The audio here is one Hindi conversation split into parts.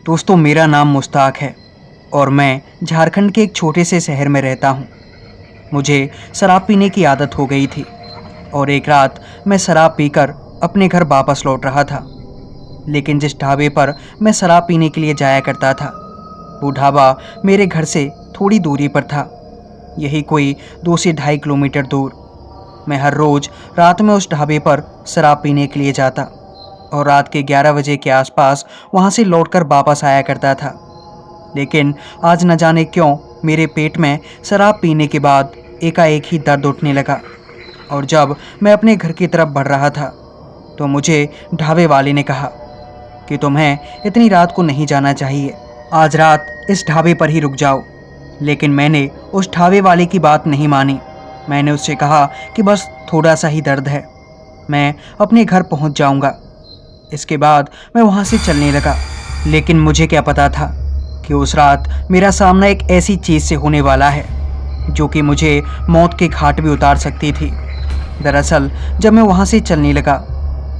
दोस्तों, मेरा नाम मुश्ताक है और मैं झारखंड के एक छोटे से शहर में रहता हूँ। मुझे शराब पीने की आदत हो गई थी और एक रात मैं शराब पीकर अपने घर वापस लौट रहा था। लेकिन जिस ढाबे पर मैं शराब पीने के लिए जाया करता था, वो ढाबा मेरे घर से थोड़ी दूरी पर था, यही कोई 2 से 2.5 किलोमीटर दूर। मैं हर रोज़ रात में उस ढाबे पर शराब पीने के लिए जाता और रात के 11 बजे के आसपास वहाँ से लौटकर वापस आया करता था। लेकिन आज न जाने क्यों मेरे पेट में शराब पीने के बाद एकाएक ही दर्द उठने लगा और जब मैं अपने घर की तरफ बढ़ रहा था तो मुझे ढाबे वाले ने कहा कि तुम्हें इतनी रात को नहीं जाना चाहिए, आज रात इस ढाबे पर ही रुक जाओ। लेकिन मैंने उस ढाबे वाले की बात नहीं मानी। मैंने उससे कहा कि बस थोड़ा सा ही दर्द है, मैं अपने घर पहुंच जाऊंगा। इसके बाद मैं वहां से चलने लगा। लेकिन मुझे क्या पता था कि उस रात मेरा सामना एक ऐसी चीज़ से होने वाला है जो कि मुझे मौत के घाट भी उतार सकती थी। दरअसल जब मैं वहां से चलने लगा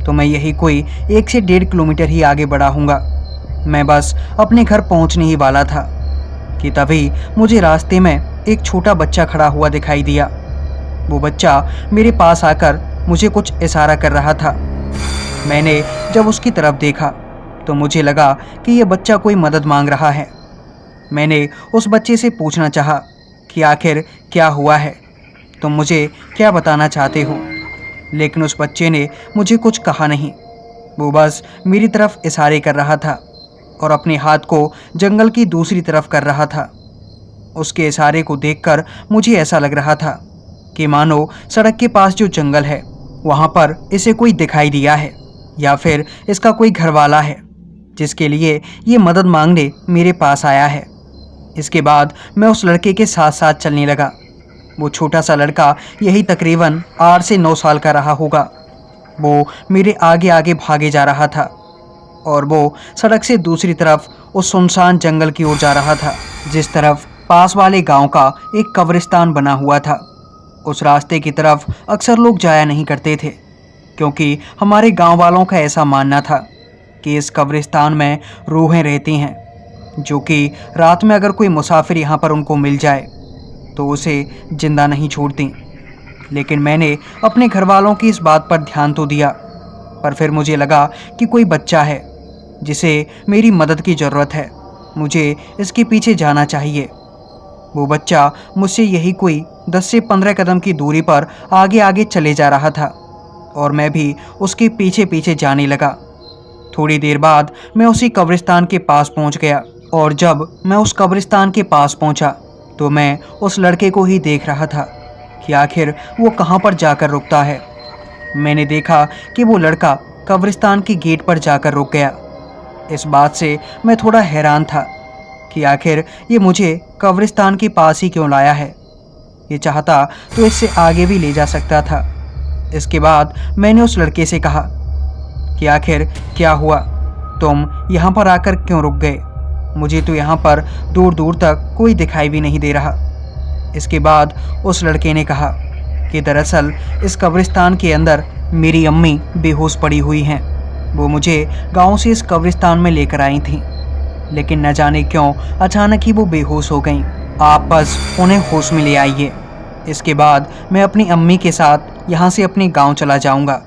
तो मैं यही कोई 1 से 1.5 किलोमीटर ही आगे बढ़ा हूँगा। मैं बस अपने घर पहुँचने ही वाला था कि तभी मुझे रास्ते में एक छोटा बच्चा खड़ा हुआ दिखाई दिया। वो बच्चा मेरे पास आकर मुझे कुछ इशारा कर रहा था। मैंने जब उसकी तरफ देखा तो मुझे लगा कि यह बच्चा कोई मदद मांग रहा है। मैंने उस बच्चे से पूछना चाहा कि आखिर क्या हुआ है, तुम मुझे क्या बताना चाहते हो। लेकिन उस बच्चे ने मुझे कुछ कहा नहीं। वो बस मेरी तरफ इशारे कर रहा था और अपने हाथ को जंगल की दूसरी तरफ कर रहा था। उसके इशारे को देखकर मुझे ऐसा लग रहा था कि मानो सड़क के पास जो जंगल है वहाँ पर इसे कोई दिखाई दिया है या फिर इसका कोई घरवाला है जिसके लिए ये मदद मांगने मेरे पास आया है। इसके बाद मैं उस लड़के के साथ साथ चलने लगा। वो छोटा सा लड़का यही तकरीबन 8 से 9 साल का रहा होगा। वो मेरे आगे आगे भागे जा रहा था और वो सड़क से दूसरी तरफ उस सुनसान जंगल की ओर जा रहा था जिस तरफ पास वाले गांव का एक कब्रिस्तान बना हुआ था। उस रास्ते की तरफ अक्सर लोग जाया नहीं करते थे क्योंकि हमारे गांव वालों का ऐसा मानना था कि इस कब्रिस्तान में रूहें रहती हैं जो कि रात में अगर कोई मुसाफिर यहाँ पर उनको मिल जाए तो उसे जिंदा नहीं छोड़ती। लेकिन मैंने अपने घर वालों की इस बात पर ध्यान तो दिया, पर फिर मुझे लगा कि कोई बच्चा है जिसे मेरी मदद की ज़रूरत है, मुझे इसके पीछे जाना चाहिए। वो बच्चा मुझसे यही कोई 10 से 15 कदम की दूरी पर आगे आगे चले जा रहा था और मैं भी उसके पीछे पीछे जाने लगा। थोड़ी देर बाद मैं उसी कब्रिस्तान के पास पहुंच गया और जब मैं उस कब्रिस्तान के पास पहुंचा तो मैं उस लड़के को ही देख रहा था कि आखिर वो कहाँ पर जाकर रुकता है। मैंने देखा कि वो लड़का कब्रिस्तान के गेट पर जाकर रुक गया। इस बात से मैं थोड़ा हैरान था कि आखिर ये मुझे कब्रिस्तान के पास ही क्यों लाया है। ये चाहता तो इससे आगे भी ले जा सकता था। इसके बाद मैंने उस लड़के से कहा कि आखिर क्या हुआ, तुम यहाँ पर आकर क्यों रुक गए, मुझे तो यहाँ पर दूर दूर तक कोई दिखाई भी नहीं दे रहा। इसके बाद उस लड़के ने कहा कि दरअसल इस कब्रिस्तान के अंदर मेरी अम्मी बेहोश पड़ी हुई हैं। वो मुझे गांव से इस कब्रिस्तान में लेकर आई थीं, लेकिन न जाने क्यों अचानक ही वो बेहोश हो गईं। आप बस उन्हें होश में ले आइए। इसके बाद मैं अपनी अम्मी के साथ यहाँ से अपने गांव चला जाऊँगा।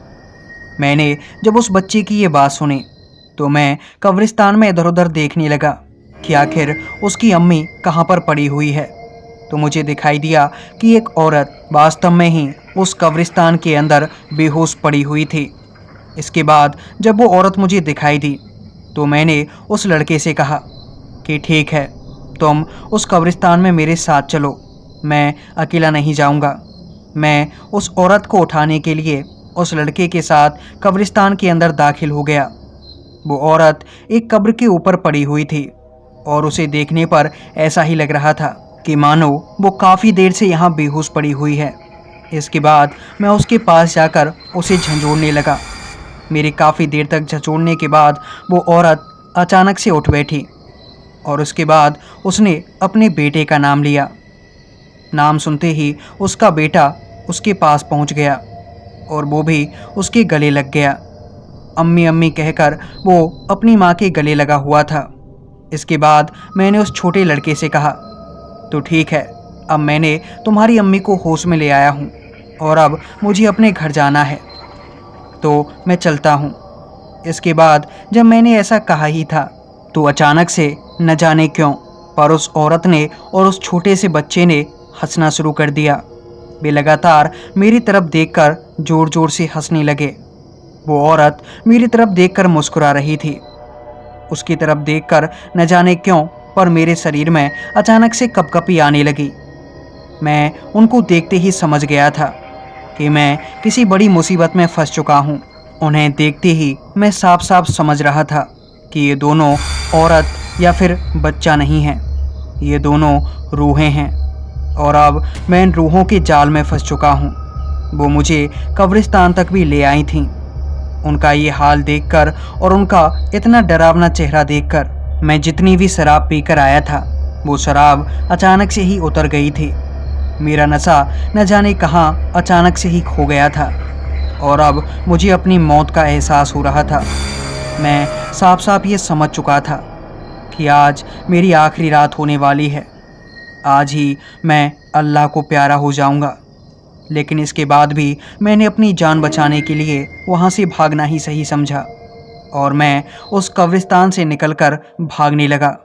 मैंने जब उस बच्चे की ये बात सुनी तो मैं कब्रिस्तान में इधर उधर देखने लगा कि आखिर उसकी अम्मी कहाँ पर पड़ी हुई है। तो मुझे दिखाई दिया कि एक औरत वास्तव में ही उस कब्रिस्तान के अंदर बेहोश पड़ी हुई थी। इसके बाद जब वो औरत मुझे दिखाई दी तो मैंने उस लड़के से कहा कि ठीक है, तुम उस कब्रिस्तान में मेरे साथ चलो, मैं अकेला नहीं जाऊंगा। मैं उस औरत को उठाने के लिए उस लड़के के साथ कब्रिस्तान के अंदर दाखिल हो गया। वो औरत एक कब्र के ऊपर पड़ी हुई थी और उसे देखने पर ऐसा ही लग रहा था कि मानो वो काफ़ी देर से यहाँ बेहोश पड़ी हुई है। इसके बाद मैं उसके पास जाकर उसे झंझोड़ने लगा। मेरे काफ़ी देर तक झंझोड़ने के बाद वो औरत अचानक से उठ बैठी और उसके बाद उसने अपने बेटे का नाम लिया। नाम सुनते ही उसका बेटा उसके पास पहुंच गया और वो भी उसके गले लग गया। अम्मी अम्मी कहकर वो अपनी माँ के गले लगा हुआ था। इसके बाद मैंने उस छोटे लड़के से कहा, तो ठीक है, अब मैंने तुम्हारी अम्मी को होश में ले आया हूँ और अब मुझे अपने घर जाना है, तो मैं चलता हूँ। इसके बाद जब मैंने ऐसा कहा ही था तो अचानक से न जाने क्यों पर उस औरत ने और उस छोटे से बच्चे ने हंसना शुरू कर दिया। वे लगातार मेरी तरफ देखकर जोर जोर से हंसने लगे। वो औरत मेरी तरफ देखकर मुस्कुरा रही थी। उसकी तरफ देखकर न जाने क्यों पर मेरे शरीर में अचानक से कपकपी आने लगी। मैं उनको देखते ही समझ गया था कि मैं किसी बड़ी मुसीबत में फंस चुका हूँ। उन्हें देखते ही मैं साफ साफ समझ रहा था कि ये दोनों औरत या फिर बच्चा नहीं है, ये दोनों रूहें हैं और अब मैं इन रूहों के जाल में फंस चुका हूँ। वो मुझे कब्रिस्तान तक भी ले आई थीं। उनका ये हाल देखकर और उनका इतना डरावना चेहरा देखकर मैं जितनी भी शराब पीकर आया था वो शराब अचानक से ही उतर गई थी। मेरा नशा न जाने कहाँ अचानक से ही खो गया था और अब मुझे अपनी मौत का एहसास हो रहा था। मैं साफ साफ ये समझ चुका था कि आज मेरी आखिरी रात होने वाली है। आज ही मैं अल्लाह को प्यारा हो जाऊंगा। लेकिन इसके बाद भी मैंने अपनी जान बचाने के लिए वहाँ से भागना ही सही समझा और मैं उस कब्रिस्तान से निकलकर भागने लगा।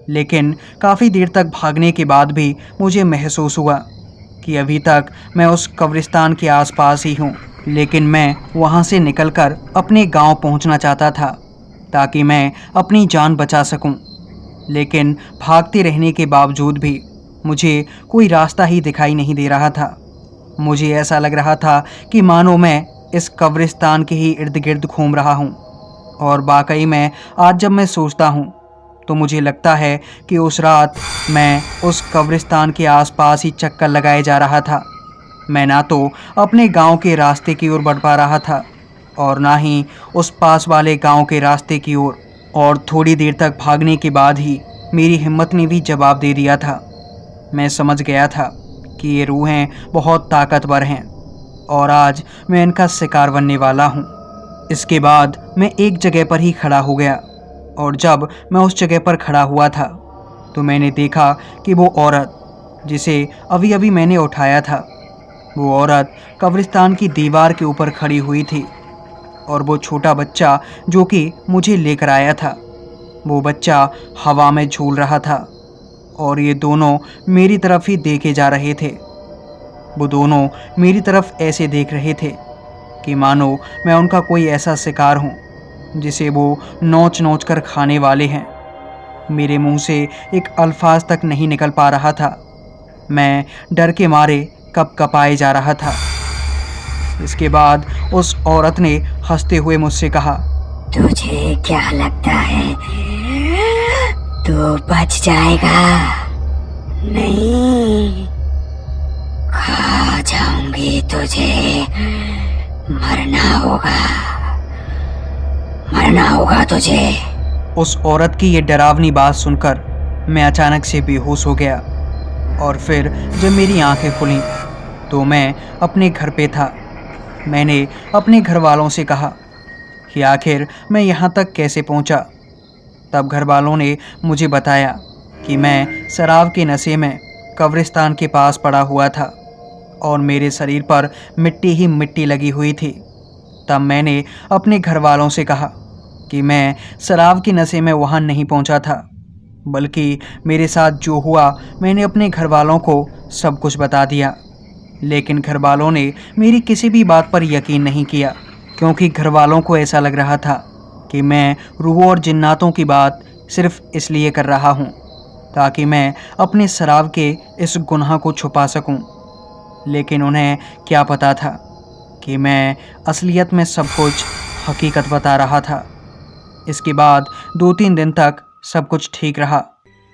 लेकिन काफ़ी देर तक भागने के बाद भी मुझे महसूस हुआ कि अभी तक मैं उस कब्रिस्तान के आसपास ही हूँ। लेकिन मैं वहाँ से निकलकर अपने गांव पहुँचना चाहता था ताकि मैं अपनी जान बचा सकूँ। लेकिन भागते रहने के बावजूद भी मुझे कोई रास्ता ही दिखाई नहीं दे रहा था। मुझे ऐसा लग रहा था कि मानो मैं इस कब्रिस्तान के ही इर्द गिर्द घूम रहा हूँ। और वाकई में आज जब मैं सोचता हूँ तो मुझे लगता है कि उस रात मैं उस कब्रिस्तान के आसपास ही चक्कर लगाए जा रहा था। मैं ना तो अपने गांव के रास्ते की ओर बढ़ पा रहा था और ना ही उस पास वाले गांव के रास्ते की ओर। और थोड़ी देर तक भागने के बाद ही मेरी हिम्मत ने भी जवाब दे दिया था। मैं समझ गया था कि ये रूहें बहुत ताकतवर हैं और आज मैं इनका शिकार बनने वाला हूँ। इसके बाद मैं एक जगह पर ही खड़ा हो गया और जब मैं उस जगह पर खड़ा हुआ था तो मैंने देखा कि वो औरत जिसे अभी अभी मैंने उठाया था, वो औरत कब्रिस्तान की दीवार के ऊपर खड़ी हुई थी और वो छोटा बच्चा जो कि मुझे लेकर आया था, वो बच्चा हवा में झूल रहा था और ये दोनों मेरी तरफ ही देखे जा रहे थे। वो दोनों मेरी तरफ ऐसे देख रहे थे कि मानो मैं उनका कोई ऐसा शिकार हूँ जिसे वो नोच नोच कर खाने वाले हैं। मेरे मुंह से एक अल्फाज तक नहीं निकल पा रहा था। मैं डर के मारे कँपाए जा रहा था। इसके बाद उस औरत ने हंसते हुए मुझसे कहा, तुझे क्या लगता है तू बच जाएगा? नहीं, खा जाऊंगी तुझे। मरना होगा तुझे। उस औरत की ये डरावनी बात सुनकर मैं अचानक से बेहोश हो गया और फिर जब मेरी आंखें खुलीं तो मैं अपने घर पे था। मैंने अपने घर वालों से कहा कि आखिर मैं यहाँ तक कैसे पहुँचा। तब घर वालों ने मुझे बताया कि मैं शराब के नशे में कब्रिस्तान के पास पड़ा हुआ था और मेरे शरीर पर मिट्टी ही मिट्टी लगी हुई थी। तब मैंने अपने घर वालों से कहा कि मैं शराब के नशे में वहाँ नहीं पहुँचा था, बल्कि मेरे साथ जो हुआ मैंने अपने घर वालों को सब कुछ बता दिया। लेकिन घर वालों ने मेरी किसी भी बात पर यकीन नहीं किया, क्योंकि घर वालों को ऐसा लग रहा था कि मैं रूहों और जिन्नातों की बात सिर्फ इसलिए कर रहा हूँ ताकि मैं अपने शराब के इस गुनाह को छुपा सकूँ। लेकिन उन्हें क्या पता था कि मैं असलियत में सब कुछ हकीकत बता रहा था। इसके बाद 2-3 दिन तक सब कुछ ठीक रहा।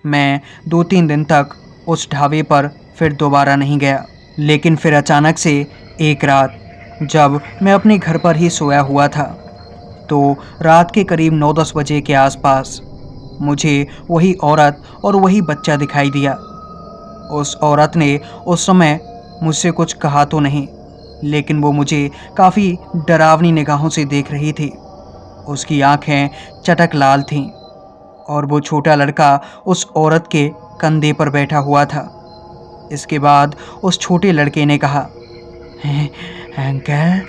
मैं 2-3 दिन तक उस ढाबे पर फिर दोबारा नहीं गया। लेकिन फिर अचानक से एक रात जब मैं अपने घर पर ही सोया हुआ था तो रात के करीब 9-10 बजे के आसपास मुझे वही औरत और वही बच्चा दिखाई दिया। उस औरत ने उस समय मुझसे कुछ कहा तो नहीं, लेकिन वो मुझे काफ़ी डरावनी निगाहों से देख रही थी। उसकी आंखें चटक लाल थीं और वो छोटा लड़का उस औरत के कंधे पर बैठा हुआ था। इसके बाद उस छोटे लड़के ने कहा, अंकल,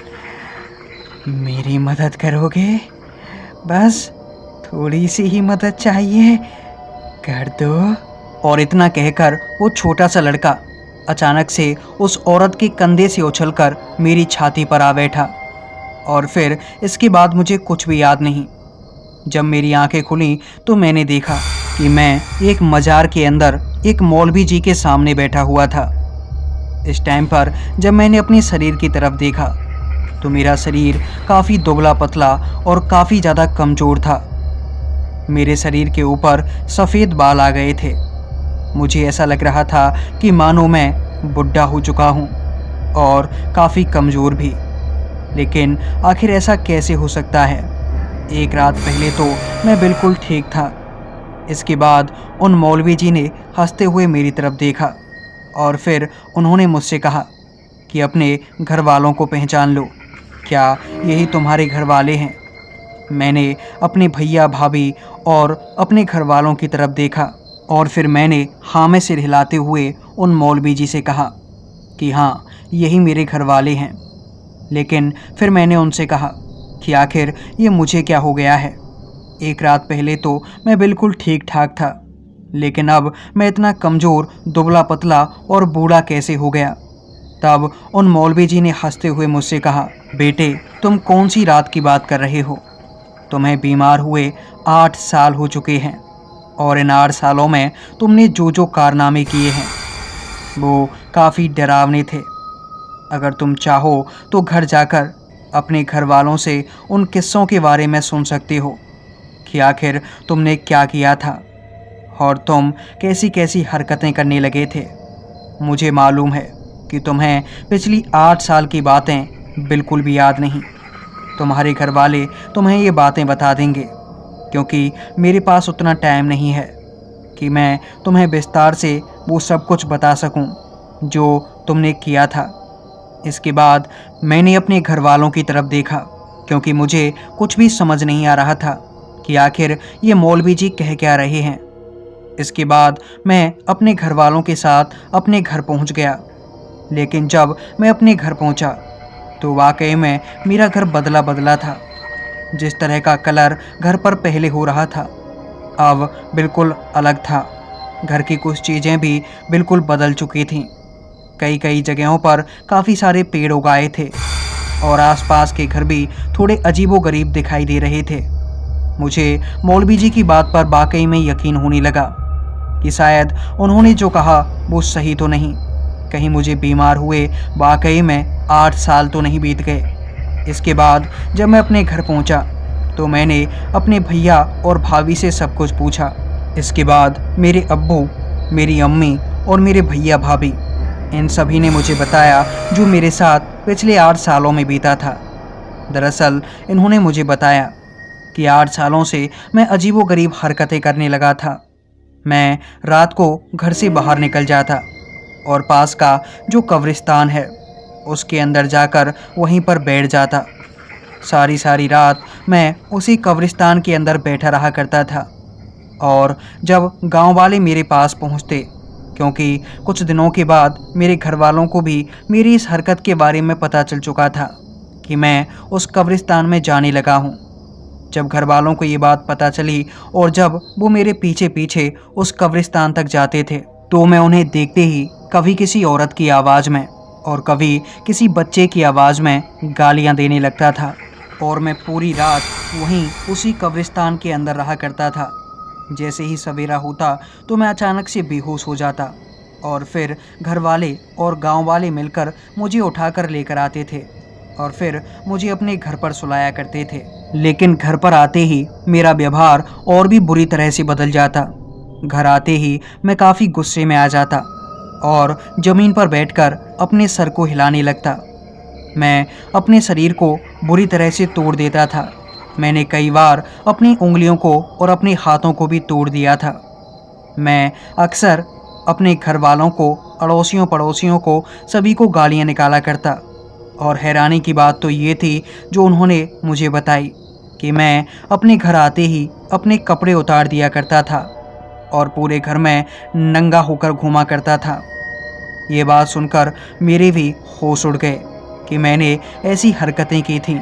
मेरी मदद करोगे? बस थोड़ी सी ही मदद चाहिए, कर दो। और इतना कहकर वो छोटा सा लड़का अचानक से उस औरत के कंधे से उछलकर मेरी छाती पर आ बैठा। और फिर इसके बाद मुझे कुछ भी याद नहीं। जब मेरी आंखें खुली तो मैंने देखा कि मैं एक मजार के अंदर एक मौलवी जी के सामने बैठा हुआ था। इस टाइम पर जब मैंने अपने शरीर की तरफ देखा तो मेरा शरीर काफ़ी दुबला पतला और काफ़ी ज़्यादा कमज़ोर था। मेरे शरीर के ऊपर सफ़ेद बाल आ गए थे। मुझे ऐसा लग रहा था कि मानो मैं बुढ़ा हो चुका हूँ और काफ़ी कमज़ोर भी। लेकिन आखिर ऐसा कैसे हो सकता है? एक रात पहले तो मैं बिल्कुल ठीक था। इसके बाद उन मौलवी जी ने हंसते हुए मेरी तरफ देखा और फिर उन्होंने मुझसे कहा कि अपने घर वालों को पहचान लो, क्या यही तुम्हारे घर वाले हैं? मैंने अपने भैया भाभी और अपने घर वालों की तरफ देखा और फिर मैंने हाँ में सिर हिलाते हुए उन मौलवी जी से कहा कि हाँ, यही मेरे घर वाले हैं। लेकिन फिर मैंने उनसे कहा कि आखिर ये मुझे क्या हो गया है? एक रात पहले तो मैं बिल्कुल ठीक ठाक था, लेकिन अब मैं इतना कमज़ोर, दुबला पतला और बूढ़ा कैसे हो गया? तब उन मौलवी जी ने हंसते हुए मुझसे कहा, बेटे, तुम कौन सी रात की बात कर रहे हो? तुम्हें बीमार हुए 8 साल हो चुके हैं और इन 8 सालों में तुमने जो जो कारनामे किए हैं वो काफ़ी डरावने थे। अगर तुम चाहो तो घर जाकर अपने घर वालों से उन किस्सों के बारे में सुन सकते हो कि आखिर तुमने क्या किया था और तुम कैसी कैसी हरकतें करने लगे थे। मुझे मालूम है कि तुम्हें पिछली 8 साल की बातें बिल्कुल भी याद नहीं। तुम्हारे घर वाले तुम्हें ये बातें बता देंगे, क्योंकि मेरे पास उतना टाइम नहीं है कि मैं तुम्हें विस्तार से वो सब कुछ बता सकूं जो तुमने किया था। इसके बाद मैंने अपने घर वालों की तरफ देखा, क्योंकि मुझे कुछ भी समझ नहीं आ रहा था कि आखिर ये मौलवी जी कह क्या रहे हैं। इसके बाद मैं अपने घर वालों के साथ अपने घर पहुंच गया। लेकिन जब मैं अपने घर पहुंचा तो वाकई में मेरा घर बदला बदला था। जिस तरह का कलर घर पर पहले हो रहा था अब बिल्कुल अलग था। घर की कुछ चीज़ें भी बिल्कुल बदल चुकी थीं। कई कई जगहों पर काफ़ी सारे पेड़ उगाए थे और आसपास के घर भी थोड़े अजीबोगरीब दिखाई दे रहे थे। मुझे मौलवी जी की बात पर वाकई में यकीन होने लगा कि शायद उन्होंने जो कहा वो सही तो नहीं। कहीं मुझे बीमार हुए वाकई में 8 साल तो नहीं बीत गए। इसके बाद जब मैं अपने घर पहुंचा तो मैंने अपने भैया और भाभी से सब कुछ पूछा। इसके बाद मेरे अब्बू, मेरी अम्मी और मेरे भैया भाभी, इन सभी ने मुझे बताया जो मेरे साथ पिछले 8 सालों में बीता था। दरअसल इन्होंने मुझे बताया कि 8 सालों से मैं अजीबोगरीब हरकतें करने लगा था। मैं रात को घर से बाहर निकल जाता और पास का जो कब्रिस्तान है उसके अंदर जाकर वहीं पर बैठ जाता। सारी सारी रात मैं उसी कब्रिस्तान के अंदर बैठा रहा करता था। और जब गांव वाले मेरे पास पहुंचते, क्योंकि कुछ दिनों के बाद मेरे घर वालों को भी मेरी इस हरकत के बारे में पता चल चुका था कि मैं उस कब्रिस्तान में जाने लगा हूँ। जब घर वालों को ये बात पता चली और जब वो मेरे पीछे पीछे उस कब्रिस्तान तक जाते थे तो मैं उन्हें देखते ही कभी किसी औरत की आवाज़ में और कभी किसी बच्चे की आवाज़ में गालियाँ देने लगता था। और मैं पूरी रात वहीं उसी कब्रिस्तान के अंदर रहा करता था। जैसे ही सवेरा होता तो मैं अचानक से बेहोश हो जाता और फिर घर वाले और गांव वाले मिलकर मुझे उठाकर लेकर आते थे और फिर मुझे अपने घर पर सुलाया करते थे। लेकिन घर पर आते ही मेरा व्यवहार और भी बुरी तरह से बदल जाता। घर आते ही मैं काफ़ी गुस्से में आ जाता और ज़मीन पर बैठकर अपने सर को हिलाने लगता। मैं अपने शरीर को बुरी तरह से तोड़ देता था। मैंने कई बार अपनी उंगलियों को और अपने हाथों को भी तोड़ दिया था। मैं अक्सर अपने घर वालों को, अड़ोसियों पड़ोसियों को, सभी को गालियां निकाला करता। और हैरानी की बात तो ये थी जो उन्होंने मुझे बताई कि मैं अपने घर आते ही अपने कपड़े उतार दिया करता था और पूरे घर में नंगा होकर घूमा करता था। ये बात सुनकर मेरे भी होश उड़ गए कि मैंने ऐसी हरकतें की थीं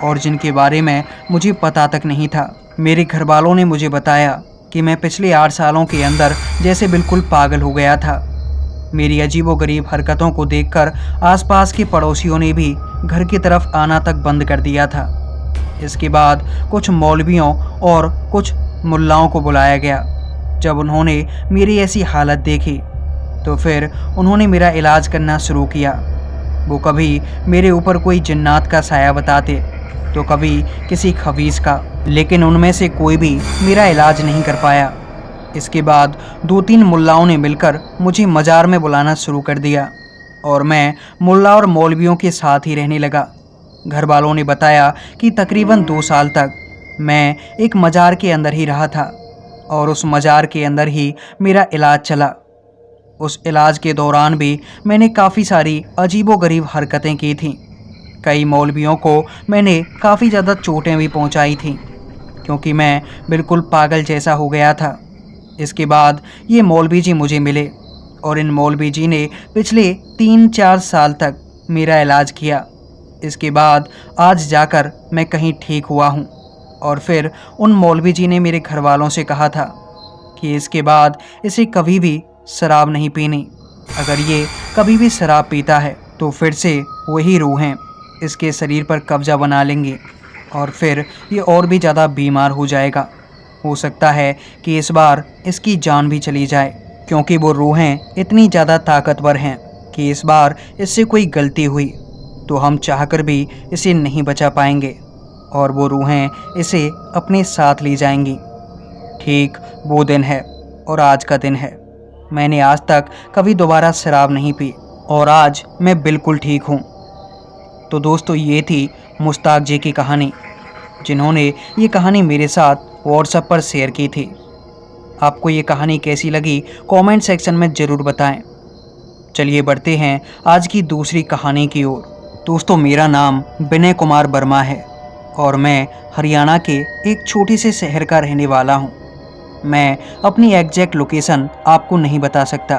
और जिनके बारे में मुझे पता तक नहीं था। मेरे घर वालों ने मुझे बताया कि मैं पिछले 8 सालों के अंदर जैसे बिल्कुल पागल हो गया था। मेरी अजीबोगरीब हरकतों को देखकर आसपास के पड़ोसियों ने भी घर की तरफ आना तक बंद कर दिया था। इसके बाद कुछ मौलवियों और कुछ मुल्लाओं को बुलाया गया। जब उन्होंने मेरी ऐसी हालत देखी तो फिर उन्होंने मेरा इलाज करना शुरू किया। वो कभी मेरे ऊपर कोई जिन्नात का साया बताते तो कभी किसी खबीस का, लेकिन उनमें से कोई भी मेरा इलाज नहीं कर पाया। इसके बाद 2-3 मुल्लाओं ने मिलकर मुझे मज़ार में बुलाना शुरू कर दिया और मैं मुल्ला और मौलवियों के साथ ही रहने लगा। घर वालों ने बताया कि तकरीबन 2 साल तक मैं एक मज़ार के अंदर ही रहा था और उस मज़ार के अंदर ही मेरा इलाज चला। उस इलाज के दौरान भी मैंने काफ़ी सारी अजीबोगरीब हरकतें की थीं। कई मौलवियों को मैंने काफ़ी ज़्यादा चोटें भी पहुंचाई थीं क्योंकि मैं बिल्कुल पागल जैसा हो गया था। इसके बाद ये मौलवी जी मुझे मिले और इन मौलवी जी ने पिछले 3-4 साल तक मेरा इलाज किया। इसके बाद आज जाकर मैं कहीं ठीक हुआ हूँ। और फिर उन मौलवी जी ने मेरे घर वालों से कहा था कि इसके बाद इसे कभी भी शराब नहीं पीनी। अगर ये कभी भी शराब पीता है तो फिर से वही रूहें इसके शरीर पर कब्जा बना लेंगे और फिर ये और भी ज़्यादा बीमार हो जाएगा। हो सकता है कि इस बार इसकी जान भी चली जाए क्योंकि वो रूहें इतनी ज़्यादा ताकतवर हैं कि इस बार इससे कोई गलती हुई तो हम चाहकर भी इसे नहीं बचा पाएंगे और वो रूहें इसे अपने साथ ले जाएंगी। ठीक वो दिन है और आज का दिन है। मैंने आज तक कभी दोबारा शराब नहीं पी और आज मैं बिल्कुल ठीक हूँ। तो दोस्तों, ये थी मुश्ताक जी की कहानी, जिन्होंने ये कहानी मेरे साथ व्हाट्सएप पर शेयर की थी। आपको ये कहानी कैसी लगी कमेंट सेक्शन में ज़रूर बताएं। चलिए बढ़ते हैं आज की दूसरी कहानी की ओर। दोस्तों, मेरा नाम विनय कुमार वर्मा है और मैं हरियाणा के एक छोटे से शहर का रहने वाला हूँ। मैं अपनी एग्जैक्ट लोकेशन आपको नहीं बता सकता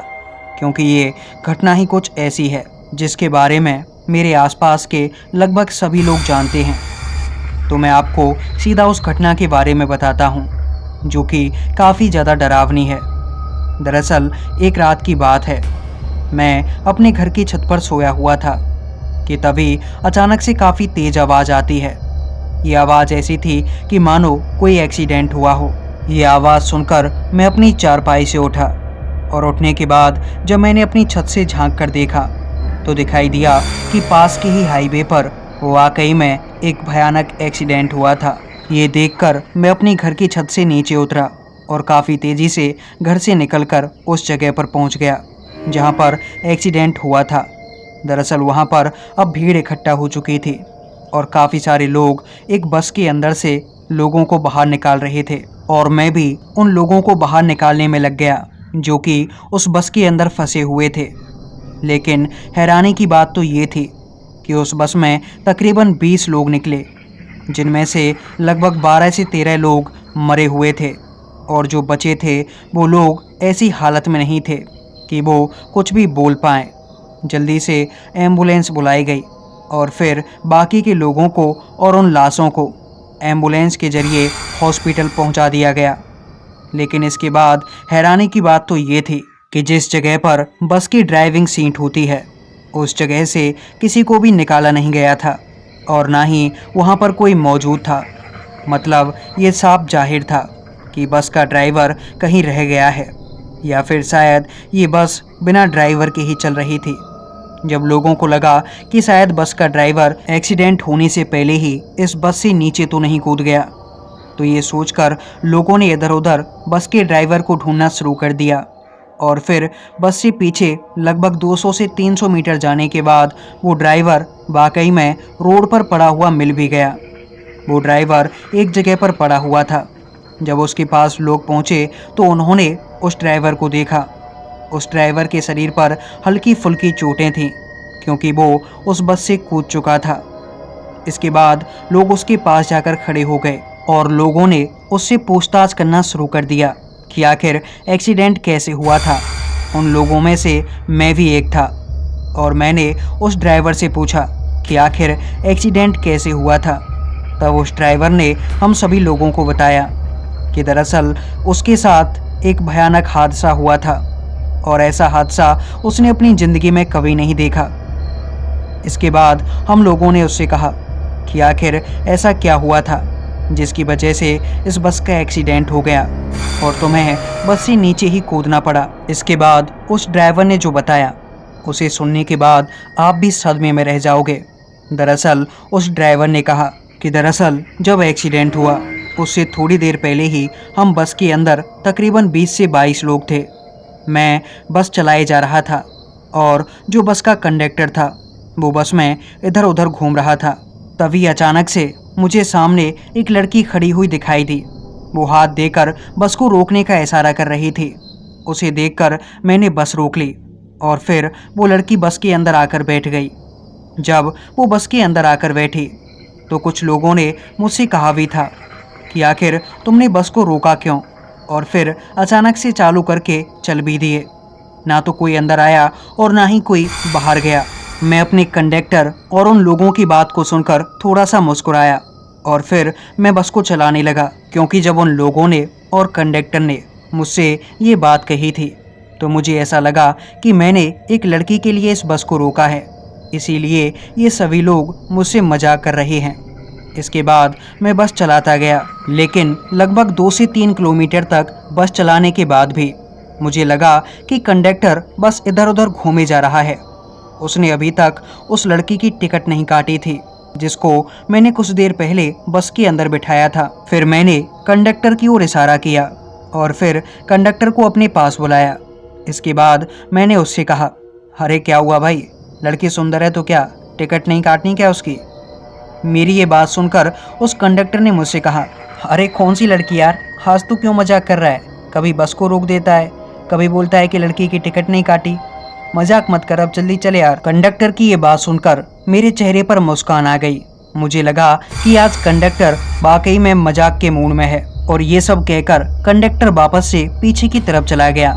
क्योंकि ये घटना ही कुछ ऐसी है जिसके बारे में मेरे आसपास के लगभग सभी लोग जानते हैं। तो मैं आपको सीधा उस घटना के बारे में बताता हूँ जो कि काफ़ी ज़्यादा डरावनी है। दरअसल एक रात की बात है, मैं अपने घर की छत पर सोया हुआ था कि तभी अचानक से काफ़ी तेज़ आवाज़ आती है। ये आवाज़ ऐसी थी कि मानो कोई एक्सीडेंट हुआ हो। ये आवाज़ सुनकर मैं अपनी चारपाई से उठा और उठने के बाद जब मैंने अपनी छत से झांक कर देखा तो दिखाई दिया कि पास के ही हाईवे पर वाकई में एक भयानक एक्सीडेंट हुआ था। ये देखकर मैं अपनी घर की छत से नीचे उतरा और काफ़ी तेज़ी से घर से निकलकर उस जगह पर पहुंच गया जहां पर एक्सीडेंट हुआ था। दरअसल वहां पर अब भीड़ इकट्ठा हो चुकी थी और काफ़ी सारे लोग एक बस के अंदर से लोगों को बाहर निकाल रहे थे और मैं भी उन लोगों को बाहर निकालने में लग गया जो कि उस बस के अंदर फंसे हुए थे। लेकिन हैरानी की बात तो ये थी कि उस बस में तकरीबन 20 लोग निकले, जिनमें से लगभग 12 से 13 लोग मरे हुए थे और जो बचे थे वो लोग ऐसी हालत में नहीं थे कि वो कुछ भी बोल पाएँ। जल्दी से एम्बुलेंस बुलाई गई और फिर बाकी के लोगों को और उन लाशों को एम्बुलेंस के ज़रिए हॉस्पिटल पहुंचा दिया गया। लेकिन इसके बाद हैरानी की बात तो ये थी कि जिस जगह पर बस की ड्राइविंग सीट होती है उस जगह से किसी को भी निकाला नहीं गया था और ना ही वहाँ पर कोई मौजूद था। मतलब ये साफ जाहिर था कि बस का ड्राइवर कहीं रह गया है या फिर शायद ये बस बिना ड्राइवर के ही चल रही थी। जब लोगों को लगा कि शायद बस का ड्राइवर एक्सीडेंट होने से पहले ही इस बस से नीचे तो नहीं कूद गया, तो ये सोचकर लोगों ने इधर उधर बस के ड्राइवर को ढूंढना शुरू कर दिया और फिर बस से पीछे लगभग 200 से 300 मीटर जाने के बाद वो ड्राइवर वाकई में रोड पर पड़ा हुआ मिल भी गया। वो ड्राइवर एक जगह पर पड़ा हुआ था। जब उसके पास लोग पहुंचे तो उन्होंने उस ड्राइवर को देखा। उस ड्राइवर के शरीर पर हल्की फुल्की चोटें थीं क्योंकि वो उस बस से कूद चुका था। इसके बाद लोग उसके पास जाकर खड़े हो गए और लोगों ने उससे पूछताछ करना शुरू कर दिया कि आखिर एक्सीडेंट कैसे हुआ था। उन लोगों में से मैं भी एक था और मैंने उस ड्राइवर से पूछा कि आखिर एक्सीडेंट कैसे हुआ था। तब उस ड्राइवर ने हम सभी लोगों को बताया कि दरअसल उसके साथ एक भयानक हादसा हुआ था और ऐसा हादसा उसने अपनी ज़िंदगी में कभी नहीं देखा। इसके बाद हम लोगों ने उससे कहा कि आखिर ऐसा क्या हुआ था जिसकी वजह से इस बस का एक्सीडेंट हो गया और तुम्हें बस से नीचे ही कूदना पड़ा। इसके बाद उस ड्राइवर ने जो बताया उसे सुनने के बाद आप भी सदमे में रह जाओगे। दरअसल उस ड्राइवर ने कहा कि दरअसल जब एक्सीडेंट हुआ उससे थोड़ी देर पहले ही हम बस के अंदर तकरीबन 20 से 22 लोग थे। मैं बस चलाए जा रहा था और जो बस का कंडक्टर था वो बस में इधर उधर घूम रहा था। तभी अचानक से मुझे सामने एक लड़की खड़ी हुई दिखाई दी। वो हाथ देकर बस को रोकने का इशारा कर रही थी। उसे देखकर मैंने बस रोक ली और फिर वो लड़की बस के अंदर आकर बैठ गई। जब वो बस के अंदर आकर बैठी तो कुछ लोगों ने मुझसे कहा भी था कि आखिर तुमने बस को रोका क्यों और फिर अचानक से चालू करके चल भी दिए। ना तो कोई अंदर आया और ना ही कोई बाहर गया। मैं अपने कंडक्टर और उन लोगों की बात को सुनकर थोड़ा सा मुस्कुराया और फिर मैं बस को चलाने लगा, क्योंकि जब उन लोगों ने और कंडक्टर ने मुझसे ये बात कही थी तो मुझे ऐसा लगा कि मैंने एक लड़की के लिए इस बस को रोका है, इसीलिए ये सभी लोग मुझसे मजाक कर रहे हैं। इसके बाद मैं बस चलाता गया, लेकिन लगभग 2 से 3 किलोमीटर तक बस चलाने के बाद भी मुझे लगा कि कंडक्टर बस इधर उधर घूमे जा रहा है। उसने अभी तक उस लड़की की टिकट नहीं काटी थी जिसको मैंने कुछ देर पहले बस के अंदर बिठाया था। फिर मैंने कंडक्टर की ओर इशारा किया और फिर कंडक्टर को अपने पास बुलाया। इसके बाद मैंने उससे कहा, अरे क्या हुआ भाई, लड़की सुंदर है तो क्या टिकट नहीं काटनी क्या उसकी? मेरी ये बात सुनकर उस कंडक्टर ने मुझसे कहा, अरे कौन सी लड़की यार, आज तू क्यों मजाक कर रहा है? कभी बस को रोक देता है, कभी बोलता है कि लड़की की टिकट नहीं काटी। मजाक मत कर, अब जल्दी चले यार। कंडक्टर की ये बात सुनकर मेरे चेहरे पर मुस्कान आ गई। मुझे लगा कि आज कंडक्टर वाकई में मजाक के मूड में है और ये सब कहकर कंडक्टर वापस से पीछे की तरफ चला गया।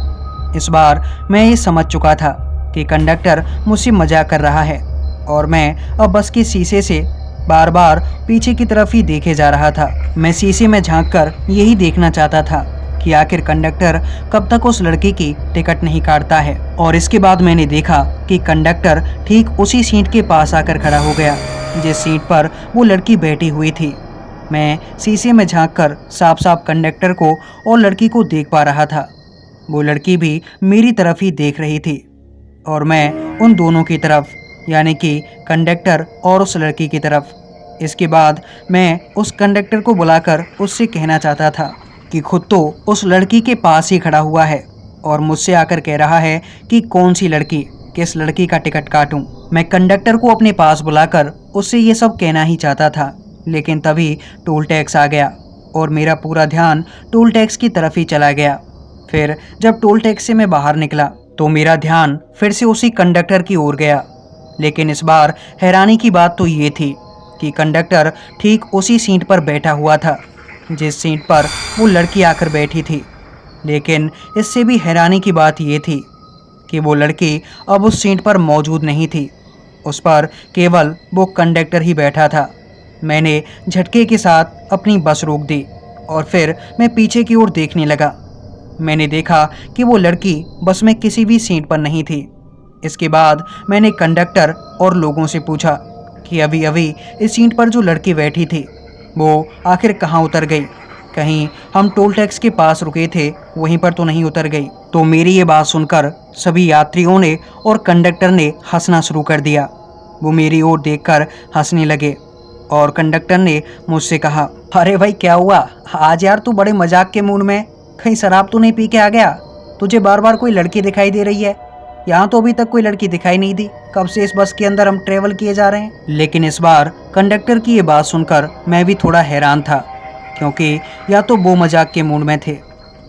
इस बार मैं ये समझ चुका था कि कंडक्टर मुझसे मजाक कर रहा है और मैं अब बस के शीशे से बार बार पीछे की तरफ ही देखे जा रहा था। मैं शीशे में झांककर यही देखना चाहता था कि आखिर कंडक्टर कब तक उस लड़की की टिकट नहीं काटता है। और इसके बाद मैंने देखा कि कंडक्टर ठीक उसी सीट के पास आकर खड़ा हो गया जिस सीट पर वो लड़की बैठी हुई थी। मैं शीशे में झांककर साफ साफ कंडक्टर को और लड़की को देख पा रहा था। वो लड़की भी मेरी तरफ ही देख रही थी और मैं उन दोनों की तरफ, यानी कि कंडक्टर और उस लड़की की तरफ। इसके बाद मैं उस कंडक्टर को बुलाकर उससे कहना चाहता था कि खुद तो उस लड़की के पास ही खड़ा हुआ है और मुझसे आकर कह रहा है कि कौन सी लड़की, किस लड़की का टिकट काटूं। मैं कंडक्टर को अपने पास बुलाकर उससे ये सब कहना ही चाहता था, लेकिन तभी टोल टैक्स आ गया और मेरा पूरा ध्यान टोल टैक्स की तरफ ही चला गया। फिर जब टोल टैक्स से मैं बाहर निकला तो मेरा ध्यान फिर से उसी कंडक्टर की ओर गया, लेकिन इस बार हैरानी की बात तो ये थी कि कंडक्टर ठीक उसी सीट पर बैठा हुआ था जिस सीट पर वो लड़की आकर बैठी थी। लेकिन इससे भी हैरानी की बात ये थी कि वो लड़की अब उस सीट पर मौजूद नहीं थी, उस पर केवल वो कंडक्टर ही बैठा था। मैंने झटके के साथ अपनी बस रोक दी और फिर मैं पीछे की ओर देखने लगा। मैंने देखा कि वो लड़की बस में किसी भी सीट पर नहीं थी। इसके बाद मैंने कंडक्टर और लोगों से पूछा कि अभी अभी इस सीट पर जो लड़की बैठी थी वो आखिर कहाँ उतर गई? कहीं हम टोल टैक्स के पास रुके थे वहीं पर तो नहीं उतर गई? तो मेरी ये बात सुनकर सभी यात्रियों ने और कंडक्टर ने हंसना शुरू कर दिया। वो मेरी ओर देखकर हंसने लगे और कंडक्टर ने मुझसे कहा, अरे भाई क्या हुआ आज यार, तू बड़े मजाक के मूड में, कहीं शराब तो नहीं पी के आ गया? तुझे बार बार कोई लड़की दिखाई दे रही है? यहाँ तो अभी तक कोई लड़की दिखाई नहीं दी, कब से इस बस के अंदर हम ट्रेवल किए जा रहे हैं। लेकिन इस बार कंडक्टर की ये बात सुनकर मैं भी थोड़ा हैरान था, क्योंकि या तो वो मजाक के मूड में थे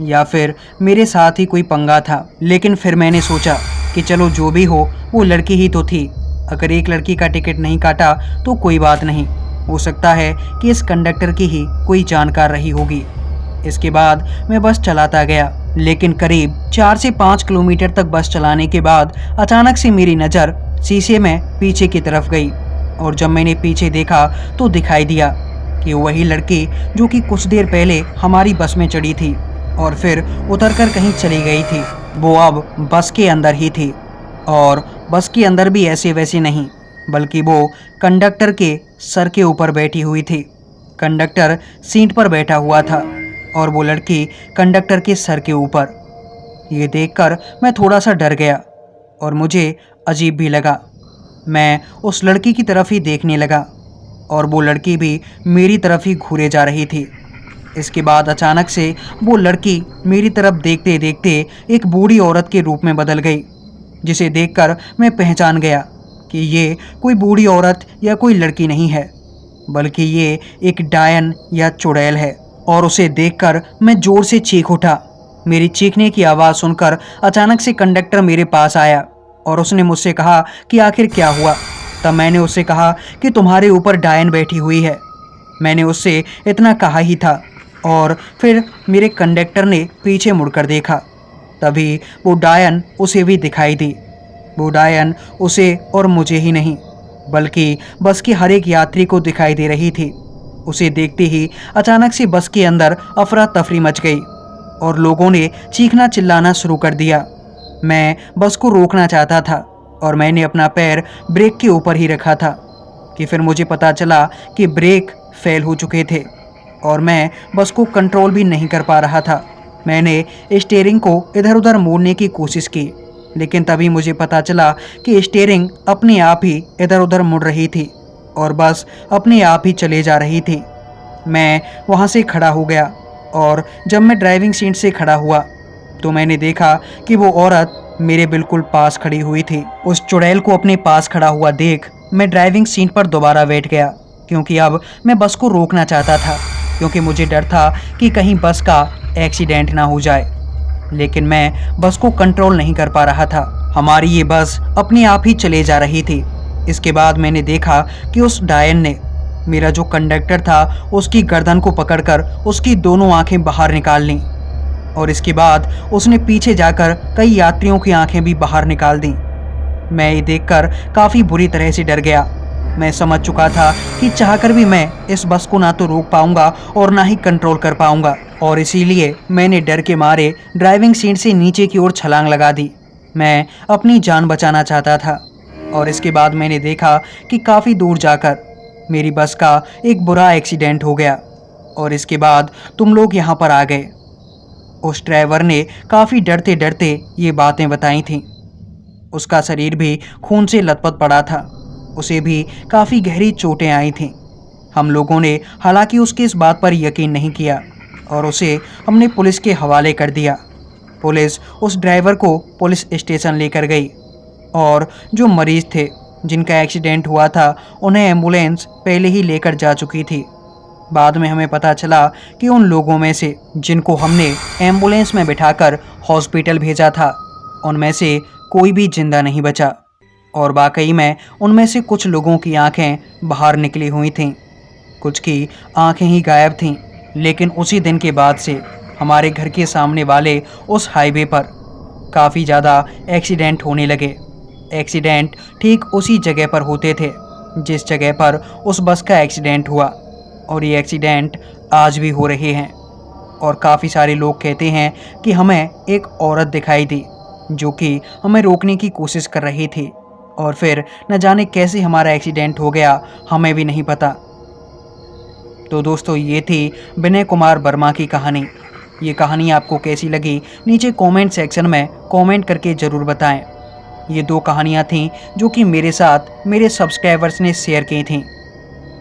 या फिर मेरे साथ ही कोई पंगा था। लेकिन फिर मैंने सोचा कि चलो जो भी हो वो लड़की ही तो थी, अगर एक लड़की का टिकट नहीं काटा तो कोई बात नहीं, हो सकता है कि इस कंडक्टर की ही कोई जानकार रही होगी। इसके बाद मैं बस चलाता गया, लेकिन करीब 4 से 5 किलोमीटर तक बस चलाने के बाद अचानक से मेरी नज़र शीशे में पीछे की तरफ गई और जब मैंने पीछे देखा तो दिखाई दिया कि वही लड़की जो कि कुछ देर पहले हमारी बस में चढ़ी थी और फिर उतरकर कहीं चली गई थी, वो अब बस के अंदर ही थी। और बस के अंदर भी ऐसे वैसे नहीं, बल्कि वो कंडक्टर के सर के ऊपर बैठी हुई थी। कंडक्टर सीट पर बैठा हुआ था और वो लड़की कंडक्टर के सर के ऊपर। ये देखकर मैं थोड़ा सा डर गया और मुझे अजीब भी लगा। मैं उस लड़की की तरफ ही देखने लगा और वो लड़की भी मेरी तरफ ही घूरे जा रही थी। इसके बाद अचानक से वो लड़की मेरी तरफ देखते देखते एक बूढ़ी औरत के रूप में बदल गई, जिसे देखकर मैं पहचान गया कि ये कोई बूढ़ी औरत या कोई लड़की नहीं है, बल्कि ये एक डायन या चुड़ैल है। और उसे देखकर मैं जोर से चीख उठा। मेरी चीखने की आवाज़ सुनकर अचानक से कंडक्टर मेरे पास आया और उसने मुझसे कहा कि आखिर क्या हुआ। तब मैंने उससे कहा कि तुम्हारे ऊपर डायन बैठी हुई है। मैंने उससे इतना कहा ही था और फिर मेरे कंडक्टर ने पीछे मुड़कर देखा, तभी वो डायन उसे भी दिखाई दी। वो डायन उसे और मुझे ही नहीं, बल्कि बस के हर एक यात्री को दिखाई दे रही थी। उसे देखते ही अचानक से बस के अंदर अफरा तफरी मच गई और लोगों ने चीखना चिल्लाना शुरू कर दिया। मैं बस को रोकना चाहता था और मैंने अपना पैर ब्रेक के ऊपर ही रखा था कि फिर मुझे पता चला कि ब्रेक फेल हो चुके थे और मैं बस को कंट्रोल भी नहीं कर पा रहा था। मैंने स्टीयरिंग को इधर उधर मोड़ने की कोशिश की, लेकिन तभी मुझे पता चला कि स्टीयरिंग अपने आप ही इधर उधर मुड़ रही थी और बस अपने आप ही चले जा रही थी। मैं वहाँ से खड़ा हो गया और जब मैं ड्राइविंग सीट से खड़ा हुआ तो मैंने देखा कि वो औरत मेरे बिल्कुल पास खड़ी हुई थी। उस चुड़ैल को अपने पास खड़ा हुआ देख मैं ड्राइविंग सीट पर दोबारा बैठ गया, क्योंकि अब मैं बस को रोकना चाहता था, क्योंकि मुझे डर था कि कहीं बस का एक्सीडेंट ना हो जाए। लेकिन मैं बस को कंट्रोल नहीं कर पा रहा था। हमारी ये बस अपने आप ही चले जा रही थी। इसके बाद मैंने देखा कि उस डायन ने मेरा जो कंडक्टर था उसकी गर्दन को पकड़कर उसकी दोनों आंखें बाहर निकाल लीं और इसके बाद उसने पीछे जाकर कई यात्रियों की आंखें भी बाहर निकाल दी। मैं ये देखकर काफ़ी बुरी तरह से डर गया। मैं समझ चुका था कि चाहकर भी मैं इस बस को ना तो रोक पाऊंगा और ना ही कंट्रोल कर पाऊंगा, और इसीलिए मैंने डर के मारे ड्राइविंग सीट से नीचे की ओर छलांग लगा दी। मैं अपनी जान बचाना चाहता था। और इसके बाद मैंने देखा कि काफ़ी दूर जाकर मेरी बस का एक बुरा एक्सीडेंट हो गया और इसके बाद तुम लोग यहाँ पर आ गए। उस ड्राइवर ने काफ़ी डरते डरते ये बातें बताई थीं। उसका शरीर भी खून से लथपथ पड़ा था, उसे भी काफ़ी गहरी चोटें आई थीं। हम लोगों ने हालांकि उसकी इस बात पर यकीन नहीं किया और उसे हमने पुलिस के हवाले कर दिया। पुलिस उस ड्राइवर को पुलिस स्टेशन लेकर गई और जो मरीज़ थे जिनका एक्सीडेंट हुआ था उन्हें एम्बुलेंस पहले ही लेकर जा चुकी थी। बाद में हमें पता चला कि उन लोगों में से जिनको हमने एम्बुलेंस में बिठाकर हॉस्पिटल भेजा था उनमें से कोई भी जिंदा नहीं बचा और वाकई में उनमें से कुछ लोगों की आंखें बाहर निकली हुई थीं, कुछ की आंखें ही गायब थीं। लेकिन उसी दिन के बाद से हमारे घर के सामने वाले उस हाईवे पर काफ़ी ज़्यादा एक्सीडेंट होने लगे। एक्सीडेंट ठीक उसी जगह पर होते थे जिस जगह पर उस बस का एक्सीडेंट हुआ, और ये एक्सीडेंट आज भी हो रहे हैं। और काफ़ी सारे लोग कहते हैं कि हमें एक औरत दिखाई दी जो कि हमें रोकने की कोशिश कर रही थी और फिर न जाने कैसे हमारा एक्सीडेंट हो गया, हमें भी नहीं पता। तो दोस्तों, ये थी विनय कुमार वर्मा की कहानी। ये कहानी आपको कैसी लगी नीचे कमेंट सेक्शन में कमेंट करके ज़रूर बताएं। ये 2 कहानियाँ थीं जो कि मेरे साथ मेरे सब्सक्राइबर्स ने शेयर की थीं।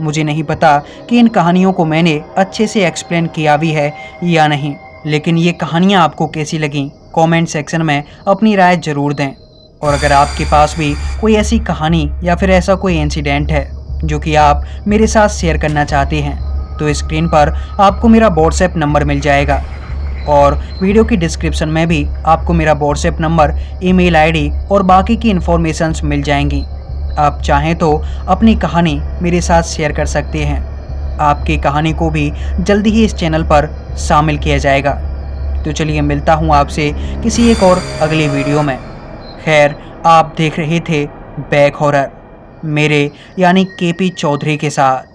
मुझे नहीं पता कि इन कहानियों को मैंने अच्छे से एक्सप्लेन किया भी है या नहीं, लेकिन ये कहानियाँ आपको कैसी लगीं कमेंट सेक्शन में अपनी राय ज़रूर दें। और अगर आपके पास भी कोई ऐसी कहानी या फिर ऐसा कोई इंसिडेंट है जो कि आप मेरे साथ शेयर करना चाहते हैं तो स्क्रीन पर आपको मेरा व्हाट्सएप नंबर मिल जाएगा और वीडियो की डिस्क्रिप्शन में भी आपको मेरा व्हाट्सएप नंबर, ईमेल आईडी और बाकी की इन्फॉर्मेशंस मिल जाएंगी। आप चाहें तो अपनी कहानी मेरे साथ शेयर कर सकते हैं। आपकी कहानी को भी जल्दी ही इस चैनल पर शामिल किया जाएगा। तो चलिए मिलता हूँ आपसे किसी एक और अगली वीडियो में। खैर, आप देख रहे थे बैक हॉरर मेरे यानी केपी चौधरी के साथ।